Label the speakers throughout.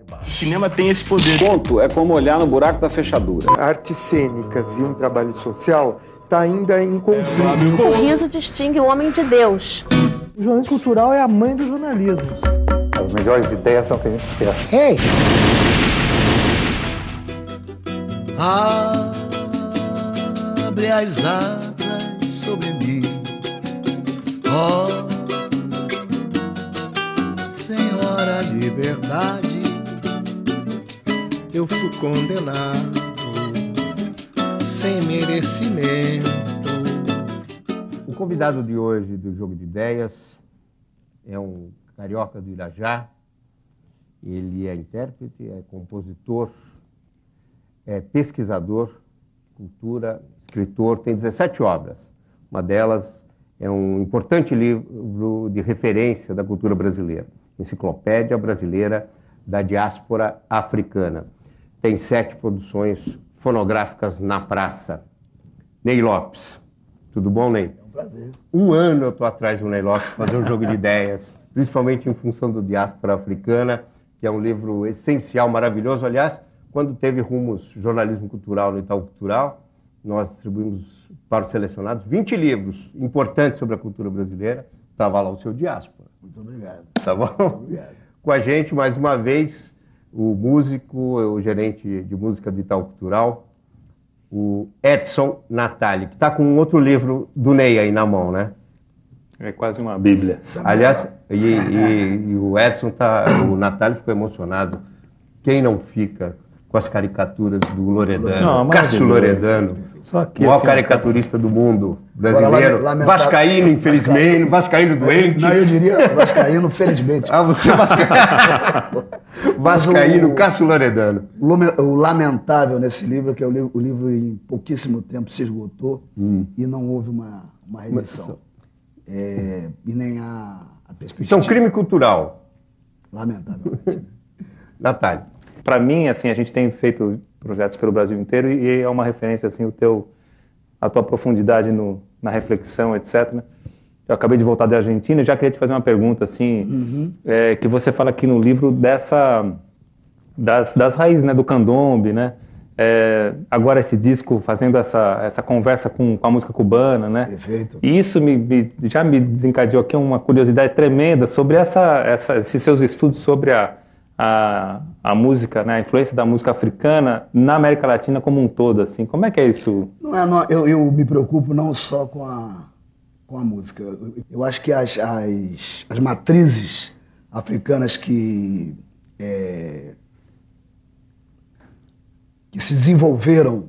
Speaker 1: O cinema tem esse poder.
Speaker 2: Conto é como olhar no buraco da fechadura.
Speaker 3: Artes cênicas e um trabalho social está ainda em conflito.
Speaker 4: O riso distingue o homem de Deus.
Speaker 5: O jornalismo cultural é a mãe do jornalismo.
Speaker 6: As melhores ideias são que a gente esquece.
Speaker 5: Ei!
Speaker 7: Abre as asas sobre mim, ó Senhora Liberdade.
Speaker 8: Eu fui condenado sem merecimento.
Speaker 9: O convidado de hoje do Jogo de Ideias é um carioca do Irajá. Ele é intérprete, é compositor, é pesquisador, cultura, escritor, tem 17 obras. Uma delas é um importante livro de referência da cultura brasileira, Enciclopédia Brasileira da Diáspora Africana. Tem 7 produções fonográficas na praça. Ney Lopes. Tudo bom, Ney?
Speaker 7: É um prazer.
Speaker 9: Um ano eu estou atrás do Ney Lopes fazer um jogo de ideias, principalmente em função do Diáspora Africana, que é um livro essencial, maravilhoso. Aliás, quando teve Rumos Jornalismo Cultural no Itaú Cultural, nós distribuímos para os selecionados 20 livros importantes sobre a cultura brasileira. Estava lá o seu Diáspora.
Speaker 7: Muito obrigado.
Speaker 9: Tá bom?
Speaker 7: Muito obrigado.
Speaker 9: Com a gente, mais uma vez, o músico, o gerente de música do Itaú Cultural, o Edson Natali, que está com um outro livro do Ney aí na mão, né?
Speaker 6: É quase uma bíblia.
Speaker 9: Aliás, e o Edson o Natali ficou emocionado. Quem não fica com as caricaturas do Loredano, Cássio Loredano, o maior caricaturista do mundo brasileiro, vascaíno, infelizmente, vascaíno doente.
Speaker 7: Não, eu diria vascaíno, felizmente.
Speaker 9: Ah, você é vascaíno. Vascaíno, Cássio Loredano.
Speaker 7: O lamentável nesse livro é que o livro em pouquíssimo tempo se esgotou e não houve uma reedição. E nem a perspectiva.
Speaker 9: Isso é um crime cultural.
Speaker 7: Lamentavelmente.
Speaker 9: Natália.
Speaker 6: Para mim, assim, a gente tem feito projetos pelo Brasil inteiro e é uma referência, assim, a tua profundidade na reflexão, etc. Eu acabei de voltar da Argentina e já queria te fazer uma pergunta, assim, que você fala aqui no livro das raízes, né, do candombe, né? Agora esse disco fazendo essa conversa com a música cubana, né?
Speaker 7: Perfeito.
Speaker 6: E isso já me desencadeou aqui uma curiosidade tremenda sobre esses seus estudos sobre a música, né, a influência da música africana na América Latina como um todo, assim. Como é que é isso?
Speaker 7: Eu me preocupo não só com a música. Eu acho que as matrizes africanas que se desenvolveram,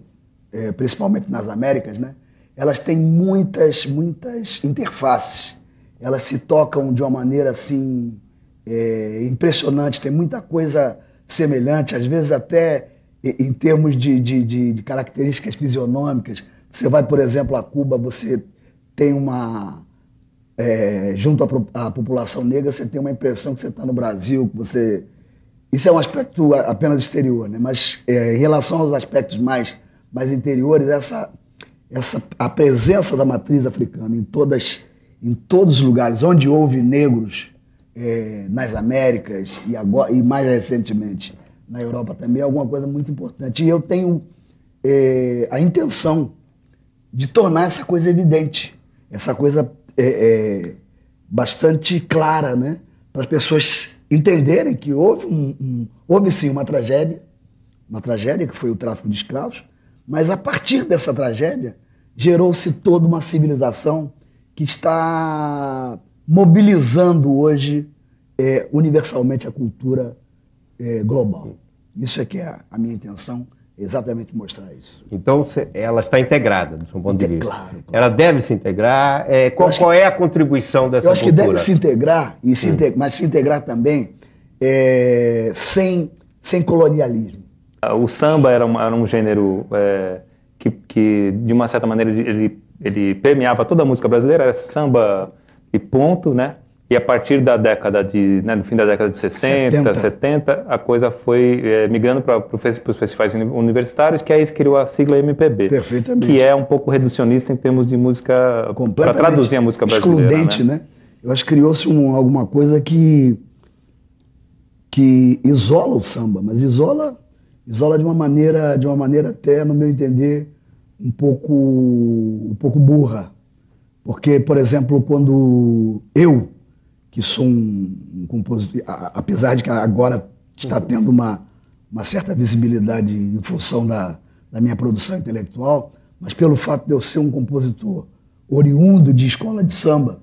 Speaker 7: principalmente nas Américas, né, elas têm muitas interfaces. Elas se tocam de uma maneira assim impressionante, tem muita coisa semelhante, às vezes até em termos de características fisionômicas. Você vai, por exemplo, a Cuba, você tem junto à população negra, você tem uma impressão que você está no Brasil, que isso é um aspecto apenas exterior, né? Mas em relação aos aspectos mais interiores, a presença da matriz africana em todos os lugares onde houve negros, nas Américas e mais recentemente na Europa também, é alguma coisa muito importante. E eu tenho a intenção de tornar essa coisa evidente, essa coisa bastante clara, né? Para as pessoas entenderem que houve sim uma tragédia que foi o tráfico de escravos, mas a partir dessa tragédia gerou-se toda uma civilização que está mobilizando hoje universalmente a cultura global. Isso é que é a minha intenção, exatamente mostrar isso.
Speaker 9: Então, ela está integrada, do seu ponto de vista.
Speaker 7: Claro.
Speaker 9: Ela deve se integrar. Qual é a contribuição dessa cultura?
Speaker 7: Eu acho que deve se integrar, mas se integrar também sem colonialismo.
Speaker 6: O samba era um gênero que, de uma certa maneira, ele permeava toda a música brasileira, era samba e ponto, né? E a partir da década do fim da década de 60, 70, a coisa foi migrando para os festivais universitários, que aí se criou a sigla MPB.
Speaker 7: Perfeitamente.
Speaker 6: Que é um pouco reducionista em termos de música, para traduzir a música brasileira.
Speaker 7: Excludente, né? Eu acho que criou-se alguma coisa que que isola o samba, mas isola de uma maneira até, no meu entender, um pouco burra. Porque, por exemplo, quando eu, que sou um compositor, apesar de que agora está tendo uma certa visibilidade em função da minha produção intelectual, mas pelo fato de eu ser um compositor oriundo de escola de samba,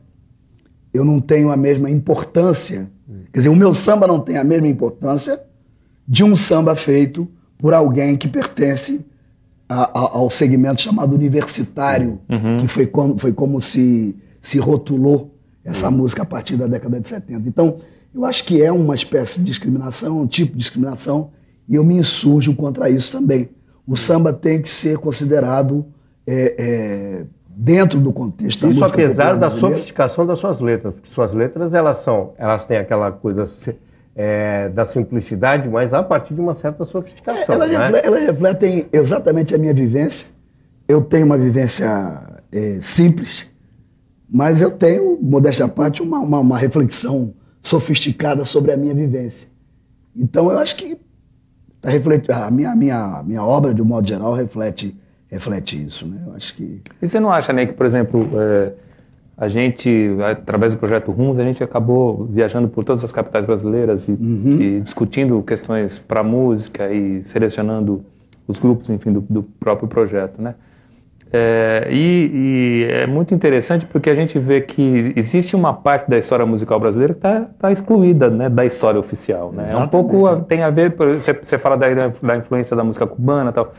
Speaker 7: eu não tenho a mesma importância. Quer dizer, o meu samba não tem a mesma importância de um samba feito por alguém que pertence ao segmento chamado universitário, que foi como se rotulou essa música a partir da década de 70. Então, eu acho que é uma espécie de discriminação, um tipo de discriminação, e eu me insurjo contra isso também. O samba tem que ser considerado dentro do contexto da música popular
Speaker 9: apesar da
Speaker 7: brasileira.
Speaker 9: sofisticação das suas letras, porque suas letras elas têm aquela coisa da simplicidade, mas a partir de uma certa sofisticação.
Speaker 7: Elas refletem exatamente a minha vivência. Eu tenho uma vivência simples, mas eu tenho, modéstia à parte, uma reflexão sofisticada sobre a minha vivência. Então eu acho que a minha obra, de um modo geral, reflete isso, né? Eu acho que...
Speaker 6: E você não acha, né, que, por exemplo, a gente, através do projeto Rumos, a gente acabou viajando por todas as capitais brasileiras e discutindo questões para música e selecionando os grupos, enfim, do próprio projeto, né? E é muito interessante porque a gente vê que existe uma parte da história musical brasileira que está excluída, né, da história oficial, né?
Speaker 7: Exatamente.
Speaker 6: Um pouco tem a ver, você fala da influência da música cubana e tal.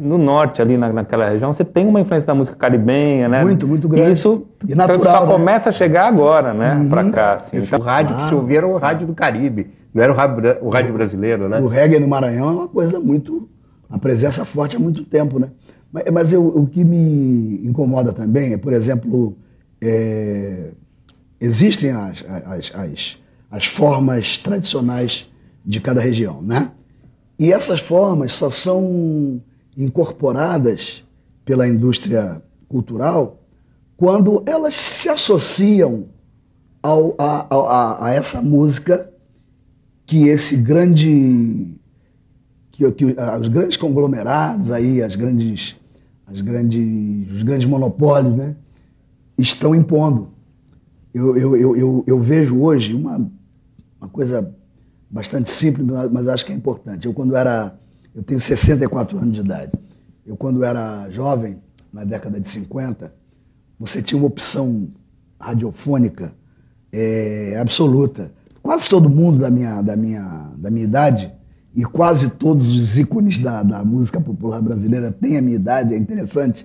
Speaker 6: No norte, ali naquela região, você tem uma influência da música caribenha, né?
Speaker 7: Muito, muito grande.
Speaker 6: E isso
Speaker 7: E natural,
Speaker 6: só
Speaker 7: né?
Speaker 6: começa a chegar agora, né? Para cá, assim.
Speaker 9: O rádio que se ouvia era o rádio do Caribe, não era o rádio brasileiro, né?
Speaker 7: O reggae no Maranhão é uma coisa uma presença forte há muito tempo, né? Mas o que me incomoda também é, por exemplo, existem as formas tradicionais de cada região, né? E essas formas só são incorporadas pela indústria cultural quando elas se associam a essa música que os grandes conglomerados aí, os grandes monopólios, né, estão impondo. Eu vejo hoje uma coisa bastante simples, mas eu acho que é importante. Eu tenho 64 anos de idade. Quando era jovem, na década de 50, você tinha uma opção radiofônica absoluta. Quase todo mundo da minha idade, e quase todos os ícones da música popular brasileira têm a minha idade, é interessante.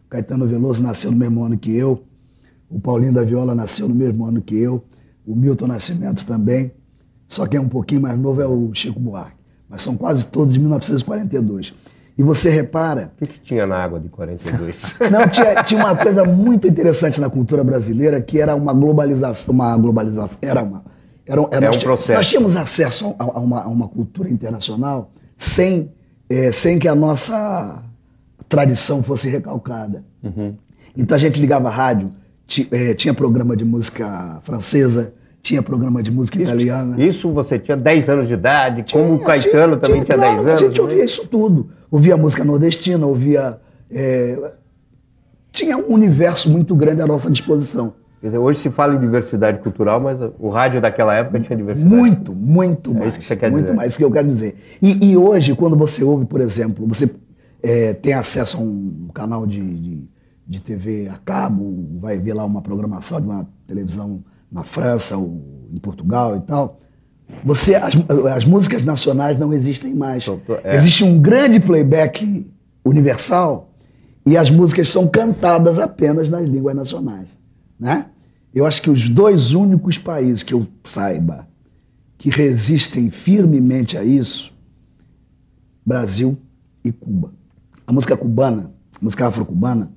Speaker 7: O Caetano Veloso nasceu no mesmo ano que eu, o Paulinho da Viola nasceu no mesmo ano que eu, o Milton Nascimento também. Só quem é um pouquinho mais novo é o Chico Buarque. Mas são quase todos de 1942. E você repara...
Speaker 9: O que tinha na água de 42?
Speaker 7: Não, tinha uma coisa muito interessante na cultura brasileira, que era uma globalização. Era um processo. Nós tínhamos acesso a uma cultura internacional sem que a nossa tradição fosse recalcada. Então a gente ligava a rádio, tinha programa de música francesa, tinha programa de música italiana.
Speaker 9: Isso você tinha 10 anos de idade, como o Caetano também tinha 10 anos.
Speaker 7: A gente ouvia isso tudo. Ouvia música nordestina, tinha um universo muito grande à nossa disposição.
Speaker 9: Quer dizer, hoje se fala em diversidade cultural, mas o rádio daquela época tinha diversidade.
Speaker 7: Muito mais.
Speaker 9: É isso que você quer
Speaker 7: muito
Speaker 9: dizer.
Speaker 7: mais, isso que eu quero dizer. E hoje, quando você ouve, por exemplo, você tem acesso a um canal de TV a cabo, vai ver lá uma programação de uma televisão na França ou em Portugal e tal, as músicas nacionais não existem mais. Existe um grande playback universal e as músicas são cantadas apenas nas línguas nacionais, né? Eu acho que os dois únicos países que eu saiba que resistem firmemente a isso, Brasil e Cuba. A música cubana, a música afro-cubana,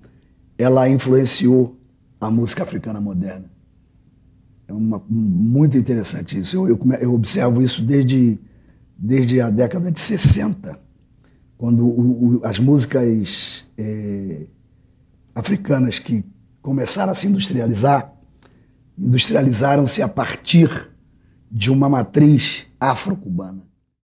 Speaker 7: ela influenciou a música africana moderna. É muito interessante isso. Eu observo isso desde a década de 60, quando as músicas africanas que começaram a se industrializaram-se a partir de uma matriz afro-cubana.